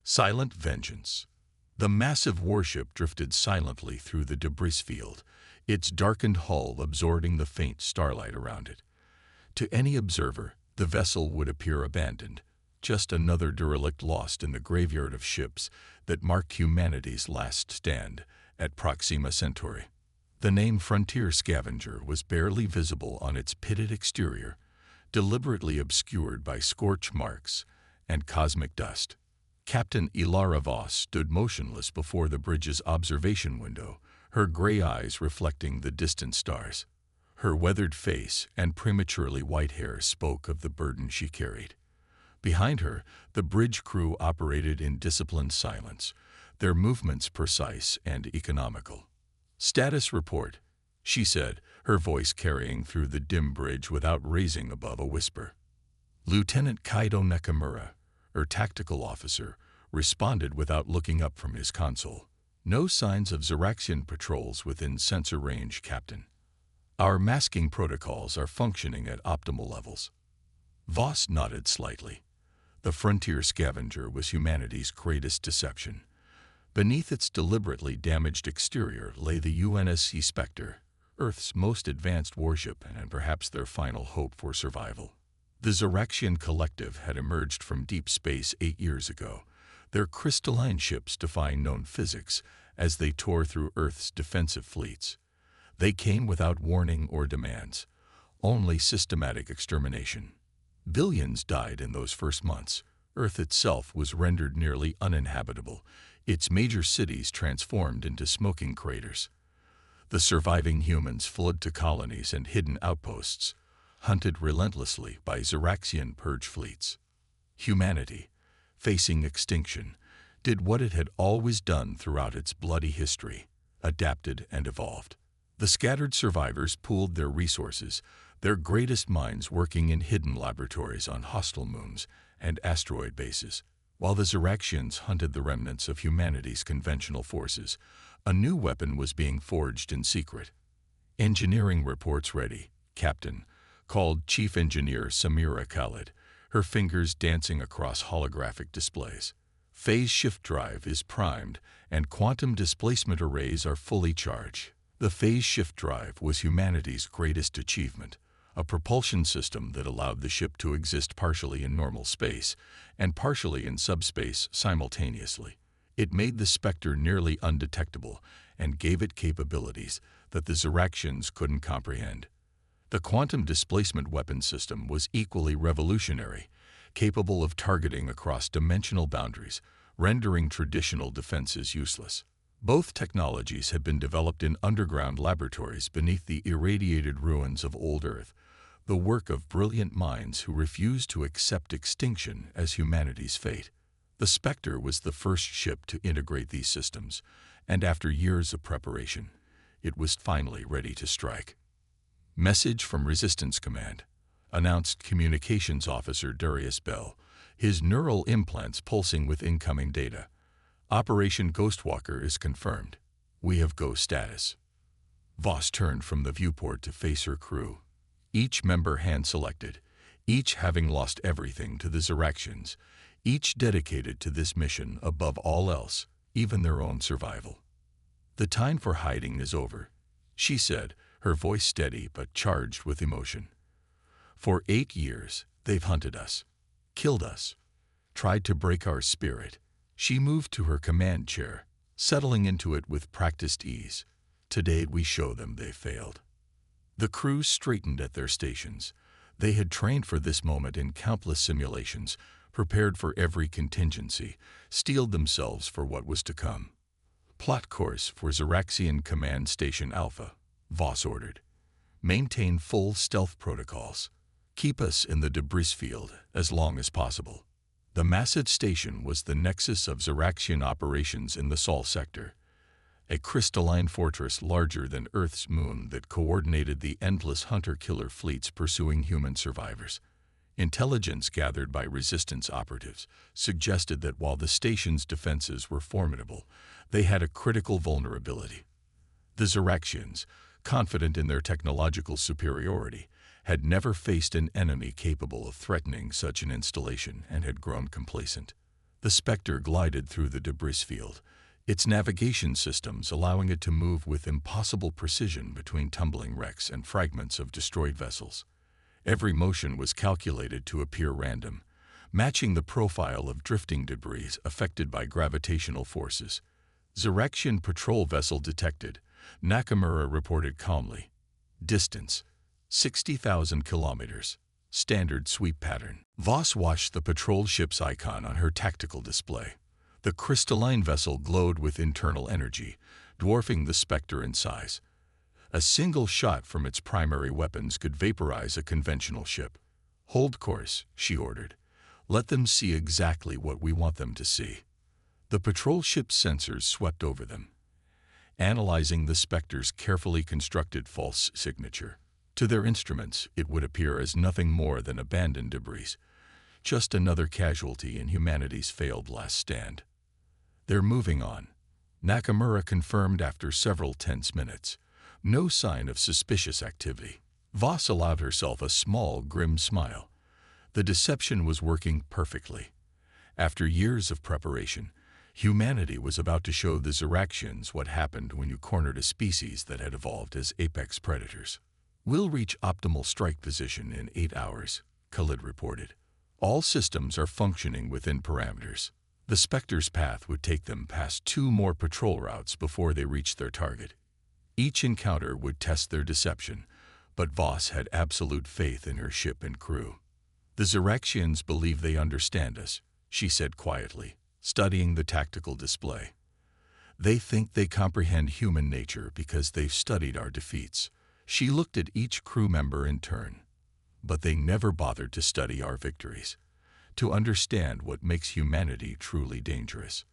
Silent vengeance. The massive warship drifted silently through the debris field, its darkened hull absorbing the faint starlight around it. To any observer, the vessel would appear abandoned, just another derelict lost in the graveyard of ships that marked humanity's last stand at Proxima Centauri. The name Frontier Scavenger was barely visible on its pitted exterior, deliberately obscured by scorch marks and cosmic dust. Captain Ilara Voss stood motionless before the bridge's observation window, her gray eyes reflecting the distant stars. Her weathered face and prematurely white hair spoke of the burden she carried. Behind her, the bridge crew operated in disciplined silence, their movements precise and economical. "Status report," she said, her voice carrying through the dim bridge without raising above a whisper. Lieutenant Kaido Nakamura, her tactical officer, responded without looking up from his console. "No signs of Xeraxian patrols within sensor range, Captain. Our masking protocols are functioning at optimal levels." Voss nodded slightly. The Frontier Scavenger was humanity's greatest deception. Beneath its deliberately damaged exterior lay the UNSC Spectre, Earth's most advanced warship and perhaps their final hope for survival. The Xeraxian collective had emerged from deep space 8 years ago, their crystalline ships defying known physics as they tore through Earth's defensive fleets. They came without warning or demands, only systematic extermination. Billions died in those first months. Earth itself was rendered nearly uninhabitable, its major cities transformed into smoking craters. The surviving humans fled to colonies and hidden outposts, hunted relentlessly by Xeraxian purge fleets. Humanity, facing extinction, did what it had always done throughout its bloody history: adapted and evolved. The scattered survivors pooled their resources, their greatest minds working in hidden laboratories on hostile moons and asteroid bases. While the Xeraxians hunted the remnants of humanity's conventional forces, a new weapon was being forged in secret. "Engineering reports ready, Captain," called Chief Engineer Samira Khalid, her fingers dancing across holographic displays. "Phase shift drive is primed, and quantum displacement arrays are fully charged." The phase shift drive was humanity's greatest achievement, a propulsion system that allowed the ship to exist partially in normal space and partially in subspace simultaneously. It made the Spectre nearly undetectable and gave it capabilities that the Xeraxians couldn't comprehend. The quantum displacement weapon system was equally revolutionary, capable of targeting across dimensional boundaries, rendering traditional defenses useless. Both technologies had been developed in underground laboratories beneath the irradiated ruins of old Earth, the work of brilliant minds who refused to accept extinction as humanity's fate. The Spectre was the first ship to integrate these systems, and after years of preparation, it was finally ready to strike. "Message from Resistance Command," announced Communications Officer Darius Bell, his neural implants pulsing with incoming data. "Operation Ghostwalker is confirmed. We have go status." Voss turned from the viewport to face her crew, each member hand-selected, each having lost everything to the Xeraxians, each dedicated to this mission above all else, even their own survival. "The time for hiding is over," she said, her voice steady but charged with emotion. "For 8 years, they've hunted us, killed us, tried to break our spirit." She moved to her command chair, settling into it with practiced ease. "Today we show them they failed." The crew straightened at their stations. They had trained for this moment in countless simulations, prepared for every contingency, steeled themselves for what was to come. "Plot course for Xeraxian Command Station Alpha," Voss ordered. "Maintain full stealth protocols. Keep us in the debris field as long as possible." The massive station was the nexus of Xeraxian operations in the Sol sector, a crystalline fortress larger than Earth's moon that coordinated the endless hunter-killer fleets pursuing human survivors. Intelligence gathered by resistance operatives suggested that while the station's defenses were formidable, they had a critical vulnerability. The Xeraxians, confident in their technological superiority, had never faced an enemy capable of threatening such an installation and had grown complacent. The Spectre glided through the debris field, its navigation systems allowing it to move with impossible precision between tumbling wrecks and fragments of destroyed vessels. Every motion was calculated to appear random, matching the profile of drifting debris affected by gravitational forces. Xeraxian patrol vessel detected, Nakamura reported calmly. Distance, 60,000 kilometers. Standard sweep pattern. Voss watched the patrol ship's icon on her tactical display. The crystalline vessel glowed with internal energy, dwarfing the Spectre in size. A single shot from its primary weapons could vaporize a conventional ship. "Hold course," she ordered. "Let them see exactly what we want them to see." The patrol ship's sensors swept over them, analyzing the Spectre's carefully constructed false signature. To their instruments, it would appear as nothing more than abandoned debris, just another casualty in humanity's failed last stand. "They're moving on," Nakamura confirmed after several tense minutes. No sign of suspicious activity. Voss allowed herself a small, grim smile. The deception was working perfectly. After years of preparation, humanity was about to show the Xeraxians what happened when you cornered a species that had evolved as apex predators. "We'll reach optimal strike position in 8 hours, Khalid reported. "All systems are functioning within parameters." The Spectre's path would take them past 2 more patrol routes before they reached their target. Each encounter would test their deception, but Voss had absolute faith in her ship and crew. "The Xeraxians believe they understand us," she said quietly, studying the tactical display. "They think they comprehend human nature because they've studied our defeats." She looked at each crew member in turn. "But they never bothered to study our victories, to understand what makes humanity truly dangerous."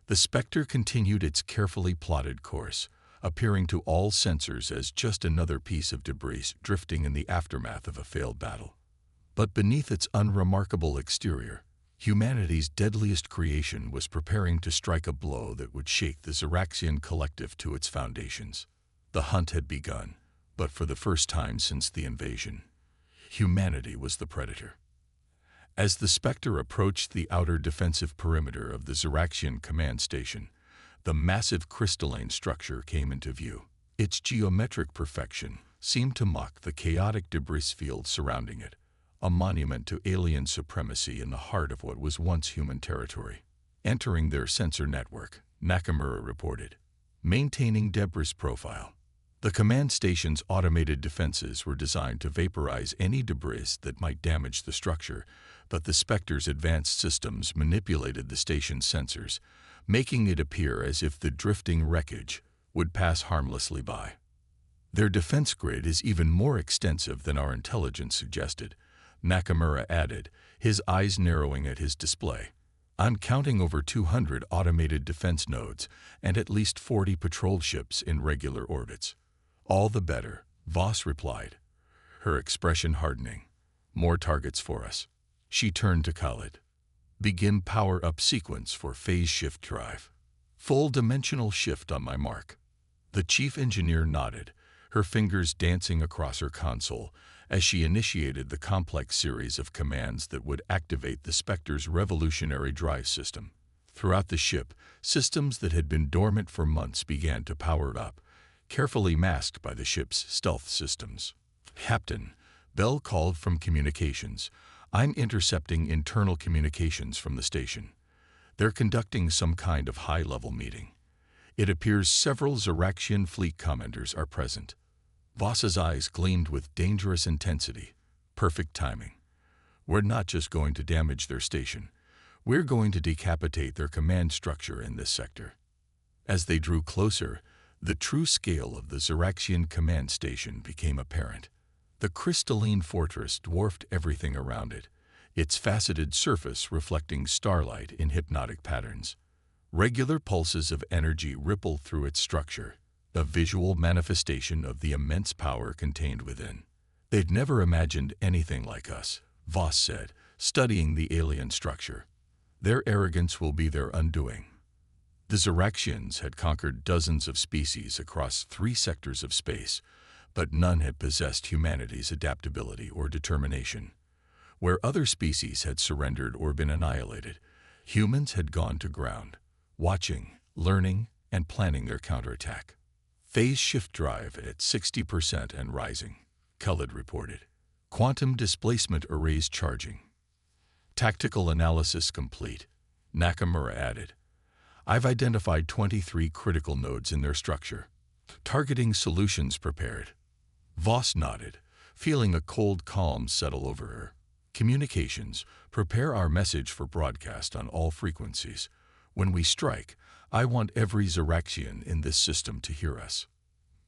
The Spectre continued its carefully plotted course, appearing to all sensors as just another piece of debris drifting in the aftermath of a failed battle. But beneath its unremarkable exterior, humanity's deadliest creation was preparing to strike a blow that would shake the Xeraxian collective to its foundations. The hunt had begun, but for the first time since the invasion, humanity was the predator. As the Spectre approached the outer defensive perimeter of the Xeraxian command station, the massive crystalline structure came into view. Its geometric perfection seemed to mock the chaotic debris field surrounding it, a monument to alien supremacy in the heart of what was once human territory. "Entering their sensor network," Nakamura reported. "Maintaining debris profile." The command station's automated defenses were designed to vaporize any debris that might damage the structure, but the Spectre's advanced systems manipulated the station's sensors, making it appear as if the drifting wreckage would pass harmlessly by. "Their defense grid is even more extensive than our intelligence suggested," Nakamura added, his eyes narrowing at his display. "I'm counting over 200 automated defense nodes and at least 40 patrol ships in regular orbits." "All the better," Voss replied, her expression hardening. "More targets for us." She turned to Khalid. "Begin power-up sequence for phase shift drive." "Full dimensional shift on my mark." The chief engineer nodded, her fingers dancing across her console as she initiated the complex series of commands that would activate the Spectre's revolutionary drive system. Throughout the ship, systems that had been dormant for months began to power up, carefully masked by the ship's stealth systems. "Captain," Bell called from communications, "I'm intercepting internal communications from the station. They're conducting some kind of high-level meeting. It appears several Xeraxian fleet commanders are present." Voss's eyes gleamed with dangerous intensity. "Perfect timing. We're not just going to damage their station. We're going to decapitate their command structure in this sector." As they drew closer, the true scale of the Xeraxian command station became apparent. The crystalline fortress dwarfed everything around it, its faceted surface reflecting starlight in hypnotic patterns. Regular pulses of energy rippled through its structure, a visual manifestation of the immense power contained within. "They'd never imagined anything like us," Voss said, studying the alien structure. "Their arrogance will be their undoing." The Xeraxians had conquered dozens of species across 3 sectors of space, but none had possessed humanity's adaptability or determination. Where other species had surrendered or been annihilated, Humans had gone to ground, watching, learning, and planning their counterattack. Phase shift drive at 60% and rising, Khalid reported. Quantum displacement arrays charging. Tactical analysis complete, Nakamura added. I've identified 23 critical nodes in their structure. Targeting solutions prepared. Voss nodded, feeling a cold calm settle over her. Communications, prepare our message for broadcast on all frequencies. When we strike, I want every Xeraxian in this system to hear us.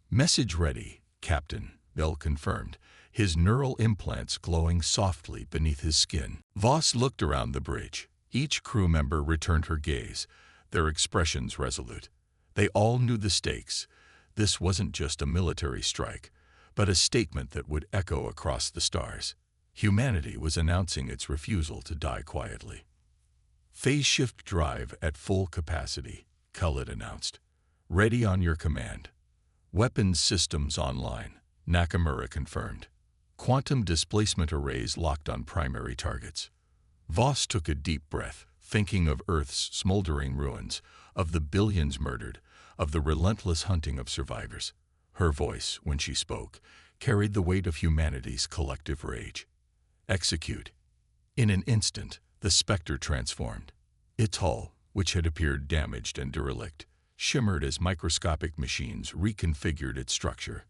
Message ready, Captain, Bell confirmed, his neural implants glowing softly beneath his skin. Voss looked around the bridge. Each crew member returned her gaze, their expressions resolute. They all knew the stakes. This wasn't just a military strike, but a statement that would echo across the stars. Humanity was announcing its refusal to die quietly. Phase shift drive at full capacity, Khalid announced. Ready on your command. Weapons systems online, Nakamura confirmed. Quantum displacement arrays locked on primary targets. Voss took a deep breath, thinking of Earth's smoldering ruins, of the billions murdered, of the relentless hunting of survivors. Her voice, when she spoke, carried the weight of humanity's collective rage. Execute. In an instant, the Spectre transformed. Its hull, which had appeared damaged and derelict, shimmered as microscopic machines reconfigured its structure.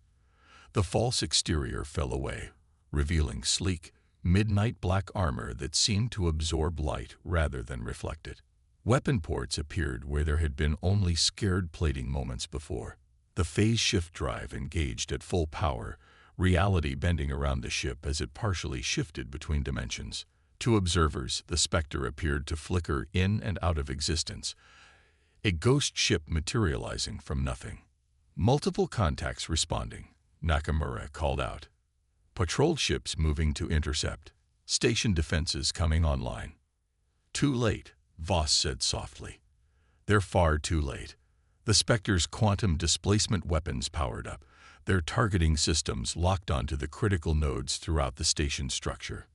The false exterior fell away, revealing sleek, midnight black armor that seemed to absorb light rather than reflect it. Weapon ports appeared where there had been only scared plating moments before. The phase shift drive engaged at full power, reality bending around the ship as it partially shifted between dimensions. To observers, the Spectre appeared to flicker in and out of existence, a ghost ship materializing from nothing. Multiple contacts responding, Nakamura called out. Patrol ships moving to intercept. Station defenses coming online. Too late, Voss said softly. They're far too late. The Spectre's quantum displacement weapons powered up, their targeting systems locked onto the critical nodes throughout the station's structure.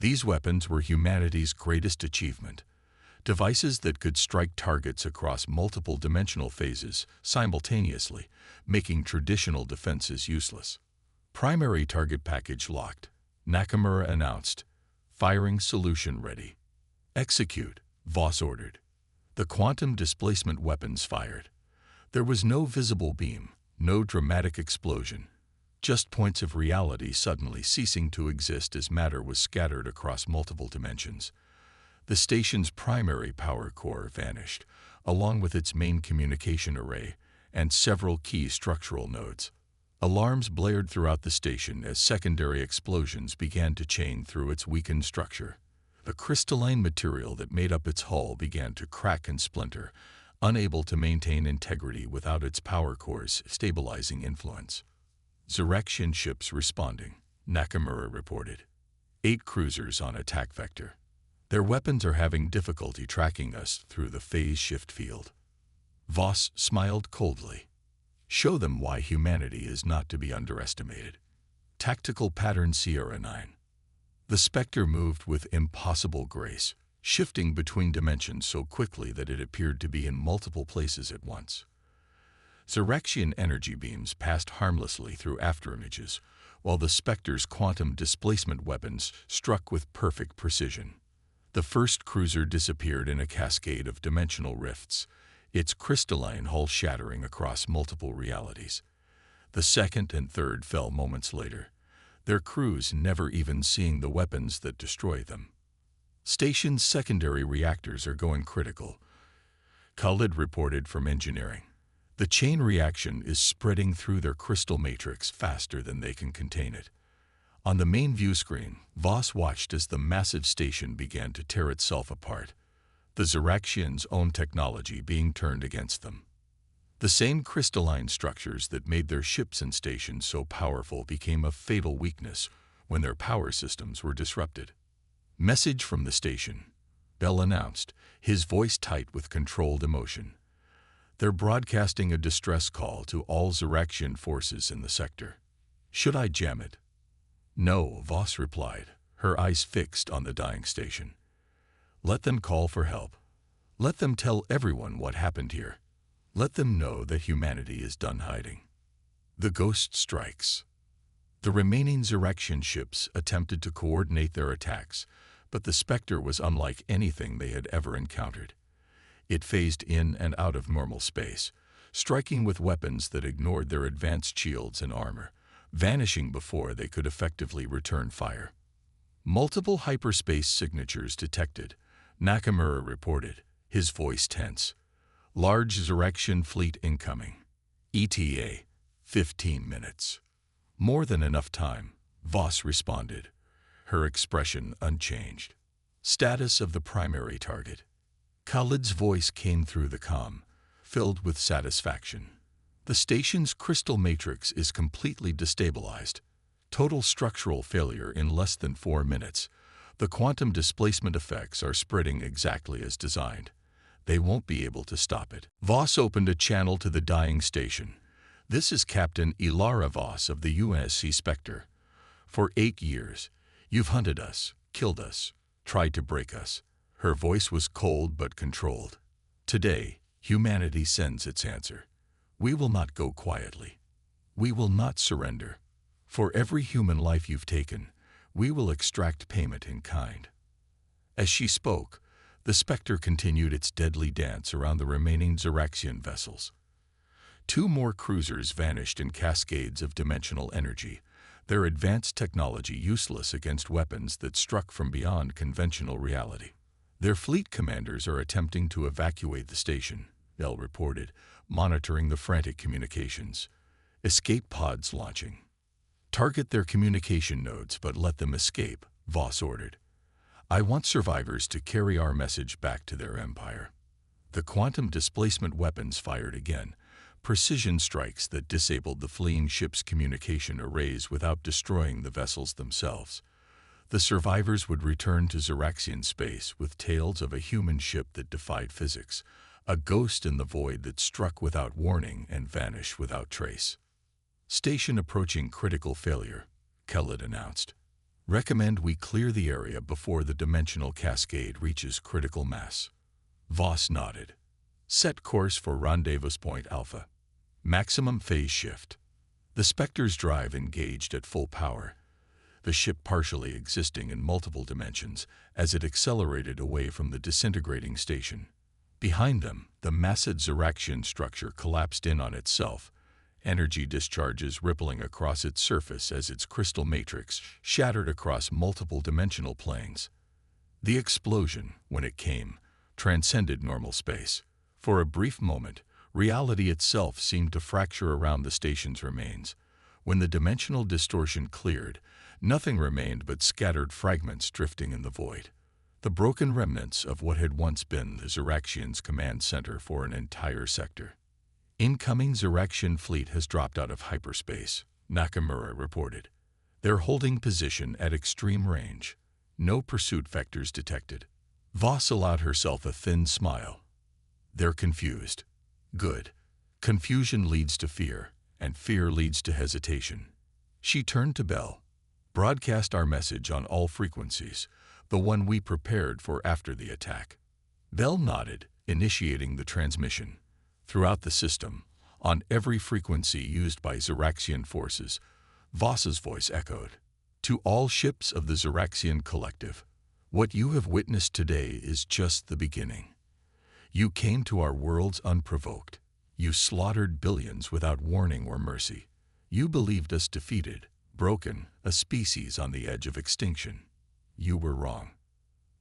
These weapons were humanity's greatest achievement, devices that could strike targets across multiple dimensional phases simultaneously, making traditional defenses useless. Primary target package locked, Nakamura announced. Firing solution ready. Execute, Voss ordered. The quantum displacement weapons fired. There was no visible beam, no dramatic explosion, just points of reality suddenly ceasing to exist as matter was scattered across multiple dimensions. The station's primary power core vanished, along with its main communication array and several key structural nodes. Alarms blared throughout the station as secondary explosions began to chain through its weakened structure. The crystalline material that made up its hull began to crack and splinter, unable to maintain integrity without its power core's stabilizing influence. Xeraxian ships responding, Nakamura reported. 8 cruisers on attack vector. Their weapons are having difficulty tracking us through the phase shift field. Voss smiled coldly. Show them why humanity is not to be underestimated. Tactical pattern Sierra 9. The Spectre moved with impossible grace, shifting between dimensions so quickly that it appeared to be in multiple places at once. Xeraxian energy beams passed harmlessly through afterimages, while the Spectre's quantum displacement weapons struck with perfect precision. The first cruiser disappeared in a cascade of dimensional rifts, its crystalline hull shattering across multiple realities. The second and third fell moments later, their crews never even seeing the weapons that destroy them. Station's secondary reactors are going critical, Khalid reported from engineering. The chain reaction is spreading through their crystal matrix faster than they can contain it. On the main view screen, Voss watched as the massive station began to tear itself apart, the Xeraxians' own technology being turned against them. The same crystalline structures that made their ships and stations so powerful became a fatal weakness when their power systems were disrupted. Message from the station, Bell announced, his voice tight with controlled emotion. They're broadcasting a distress call to all Xeraxian forces in the sector. Should I jam it? No, Voss replied, her eyes fixed on the dying station. Let them call for help. Let them tell everyone what happened here. Let them know that humanity is done hiding. The ghost strikes. The remaining Zeraxian ships attempted to coordinate their attacks, but the Spectre was unlike anything they had ever encountered. It phased in and out of normal space, striking with weapons that ignored their advanced shields and armor, vanishing before they could effectively return fire. Multiple hyperspace signatures detected, Nakamura reported, his voice tense. Large Zeraxian fleet incoming. ETA, 15 minutes. More than enough time, Voss responded, her expression unchanged. Status of the primary target. Khalid's voice came through the comm, filled with satisfaction. The station's crystal matrix is completely destabilized. Total structural failure in less than 4 minutes. The quantum displacement effects are spreading exactly as designed. They won't be able to stop it. Voss opened a channel to the dying station. This is Captain Ilara Voss of the UNSC Spectre. For 8 years, you've hunted us, killed us, tried to break us. Her voice was cold but controlled. Today, humanity sends its answer. We will not go quietly. We will not surrender. For every human life you've taken, we will extract payment in kind. As she spoke, the Spectre continued its deadly dance around the remaining Zeraxian vessels. 2 more cruisers vanished in cascades of dimensional energy, their advanced technology useless against weapons that struck from beyond conventional reality. Their fleet commanders are attempting to evacuate the station, Bell reported, monitoring the frantic communications. Escape pods launching. Target their communication nodes, but let them escape, Voss ordered. I want survivors to carry our message back to their empire. The quantum displacement weapons fired again, precision strikes that disabled the fleeing ship's communication arrays without destroying the vessels themselves. The survivors would return to Zeraxian space with tales of a human ship that defied physics, a ghost in the void that struck without warning and vanished without trace. Station approaching critical failure, Khalid announced. Recommend we clear the area before the dimensional cascade reaches critical mass. Voss nodded. Set course for Rendezvous Point Alpha. Maximum phase shift. The Spectre's drive engaged at full power, the ship partially existing in multiple dimensions as it accelerated away from the disintegrating station. Behind them, the massive Zeraxian structure collapsed in on itself, energy discharges rippling across its surface as its crystal matrix shattered across multiple dimensional planes. The explosion, when it came, transcended normal space. For a brief moment, reality itself seemed to fracture around the station's remains. When the dimensional distortion cleared, nothing remained but scattered fragments drifting in the void. The broken remnants of what had once been the Zeraxians' command center for an entire sector. Incoming Zeraxian fleet has dropped out of hyperspace, Nakamura reported. They're holding position at extreme range. No pursuit vectors detected. Voss allowed herself a thin smile. They're confused. Good. Confusion leads to fear, and fear leads to hesitation. She turned to Bell. Broadcast our message on all frequencies, the one we prepared for after the attack. Bell nodded, initiating the transmission. Throughout the system, on every frequency used by Zeraxian forces, Voss's voice echoed. To all ships of the Zeraxian Collective, what you have witnessed today is just the beginning. You came to our worlds unprovoked. You slaughtered billions without warning or mercy. You believed us defeated, broken, a species on the edge of extinction. You were wrong.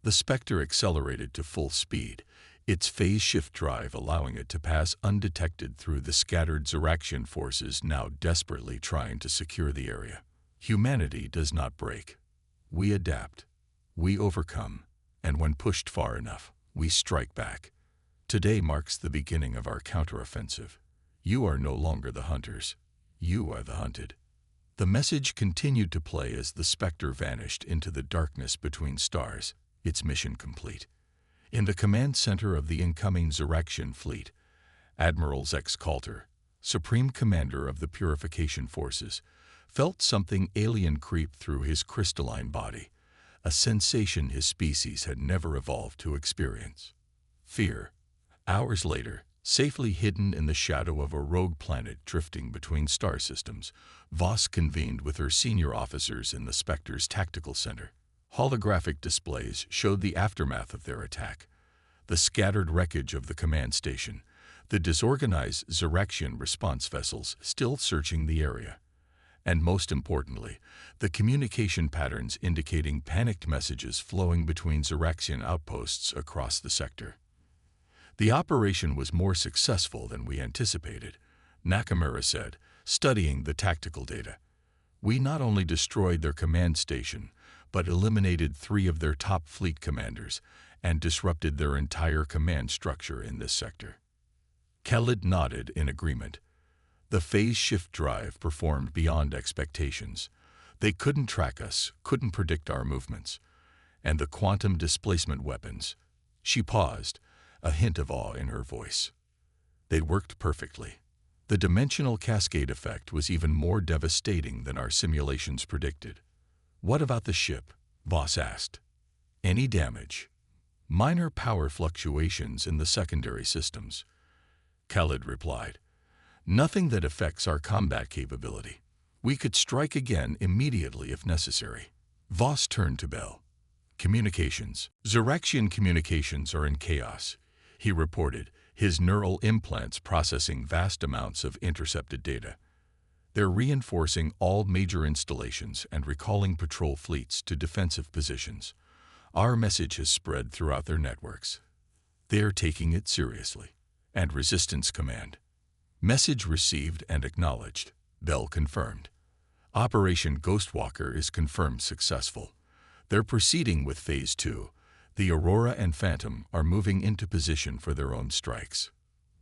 The Spectre accelerated to full speed, its phase shift drive allowing it to pass undetected through the scattered Zeraxian forces now desperately trying to secure the area. Humanity does not break. We adapt. We overcome. And when pushed far enough, we strike back. Today marks the beginning of our counteroffensive. You are no longer the hunters. You are the hunted. The message continued to play as the Spectre vanished into the darkness between stars, its mission complete. In the command center of the incoming Zeraxian fleet, Admiral Zex Calter, Supreme Commander of the Purification Forces, felt something alien creep through his crystalline body, a sensation his species had never evolved to experience. Fear. Hours later, safely hidden in the shadow of a rogue planet drifting between star systems, Voss convened with her senior officers in the Spectre's tactical center. Holographic displays showed the aftermath of their attack, the scattered wreckage of the command station, the disorganized Xeraxian response vessels still searching the area, and most importantly, the communication patterns indicating panicked messages flowing between Xeraxian outposts across the sector. The operation was more successful than we anticipated, Nakamura said, studying the tactical data. We not only destroyed their command station, but eliminated 3 of their top fleet commanders and disrupted their entire command structure in this sector. Khalid nodded in agreement. The phase shift drive performed beyond expectations. They couldn't track us, couldn't predict our movements. And the quantum displacement weapons. She paused, a hint of awe in her voice. They worked perfectly. The dimensional cascade effect was even more devastating than our simulations predicted. What about the ship? Voss asked. Any damage? Minor power fluctuations in the secondary systems. Khalid replied. Nothing that affects our combat capability. We could strike again immediately if necessary. Voss turned to Bell. Communications. Xeraxian communications are in chaos, he reported, his neural implants processing vast amounts of intercepted data. They're reinforcing all major installations and recalling patrol fleets to defensive positions. Our message has spread throughout their networks. They're taking it seriously. And Resistance Command. Message received and acknowledged, Bell confirmed. Operation Ghostwalker is confirmed successful. They're proceeding with Phase 2. The Aurora and Phantom are moving into position for their own strikes.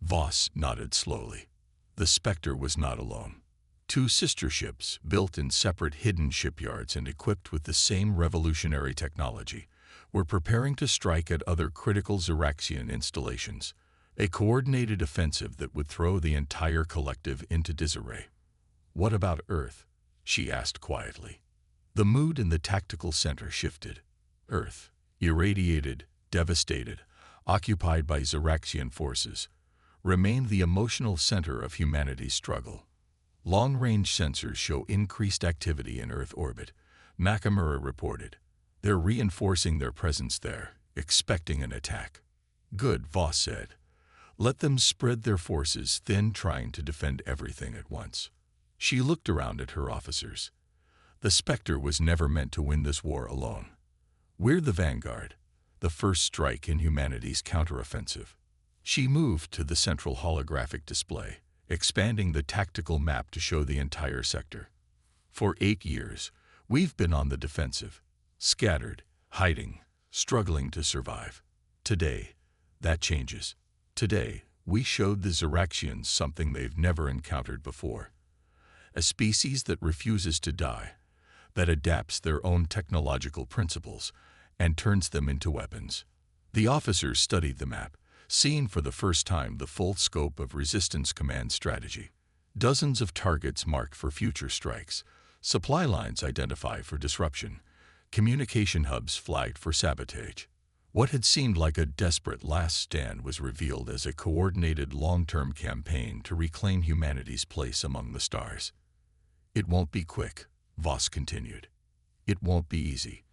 Voss nodded slowly. The Spectre was not alone. 2 sister ships, built in separate hidden shipyards and equipped with the same revolutionary technology, were preparing to strike at other critical Xeraxian installations. A coordinated offensive that would throw the entire collective into disarray. What about Earth? She asked quietly. The mood in the tactical center shifted. Earth, irradiated, devastated, occupied by Xeraxian forces, remained the emotional center of humanity's struggle. Long-range sensors show increased activity in Earth orbit, Nakamura reported. They're reinforcing their presence there, expecting an attack. Good, Voss said. Let them spread their forces thin, trying to defend everything at once. She looked around at her officers. The Spectre was never meant to win this war alone. We're the vanguard, the first strike in humanity's counteroffensive. She moved to the central holographic display, expanding the tactical map to show the entire sector. For 8 years, we've been on the defensive, scattered, hiding, struggling to survive. Today, that changes. Today, we showed the Xeraxians something they've never encountered before. A species that refuses to die, that adapts their own technological principles and turns them into weapons. The officers studied the map, seeing for the first time the full scope of Resistance Command strategy. Dozens of targets marked for future strikes, supply lines identified for disruption, communication hubs flagged for sabotage. What had seemed like a desperate last stand was revealed as a coordinated long-term campaign to reclaim humanity's place among the stars. It won't be quick, Voss continued. It won't be easy.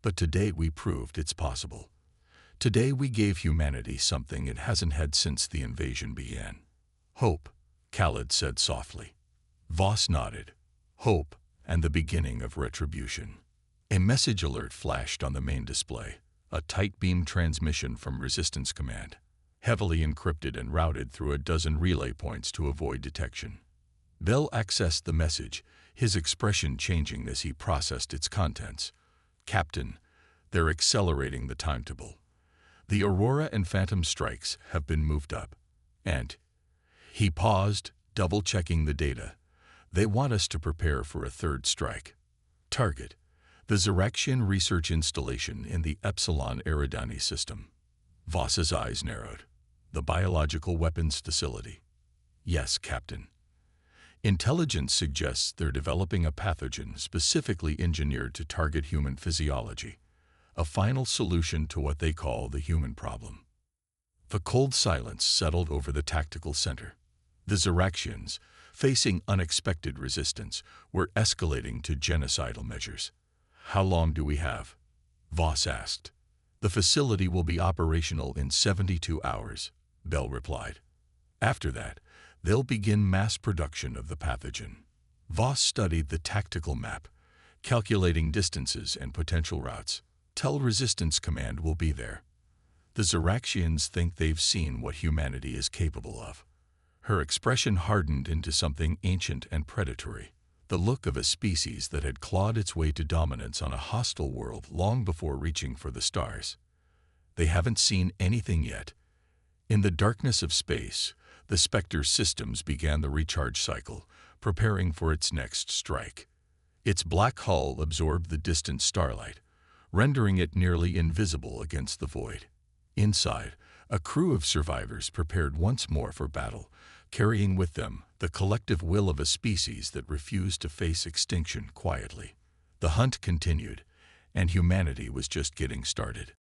But today we proved it's possible. Today we gave humanity something it hasn't had since the invasion began. Hope, Khalid said softly. Voss nodded. Hope and the beginning of retribution. A message alert flashed on the main display. A tight beam transmission from Resistance Command, heavily encrypted and routed through a dozen relay points to avoid detection. Bell accessed the message, his expression changing as he processed its contents. Captain, they're accelerating the timetable. The Aurora and Phantom strikes have been moved up. And he paused, double-checking the data. They want us to prepare for a third strike. Target. The Xeraxian research installation in the Epsilon Eridani system. Voss's eyes narrowed. The biological weapons facility. Yes, Captain. Intelligence suggests they're developing a pathogen specifically engineered to target human physiology. a final solution to what they call the human problem. The cold silence settled over the tactical center. The Ziraxians, facing unexpected resistance, were escalating to genocidal measures. "How long do we have?" Voss asked. "The facility will be operational in 72 hours, Bell replied. "After that, they'll begin mass production of the pathogen." Voss studied the tactical map, calculating distances and potential routes. "Tell Resistance Command we'll be there. The Ziraxians think they've seen what humanity is capable of." Her expression hardened into something ancient and predatory, the look of a species that had clawed its way to dominance on a hostile world long before reaching for the stars. "They haven't seen anything yet." In the darkness of space, the Spectre's systems began the recharge cycle, preparing for its next strike. Its black hull absorbed the distant starlight, rendering it nearly invisible against the void. Inside, a crew of survivors prepared once more for battle, carrying with them the collective will of a species that refused to face extinction quietly. The hunt continued, and humanity was just getting started.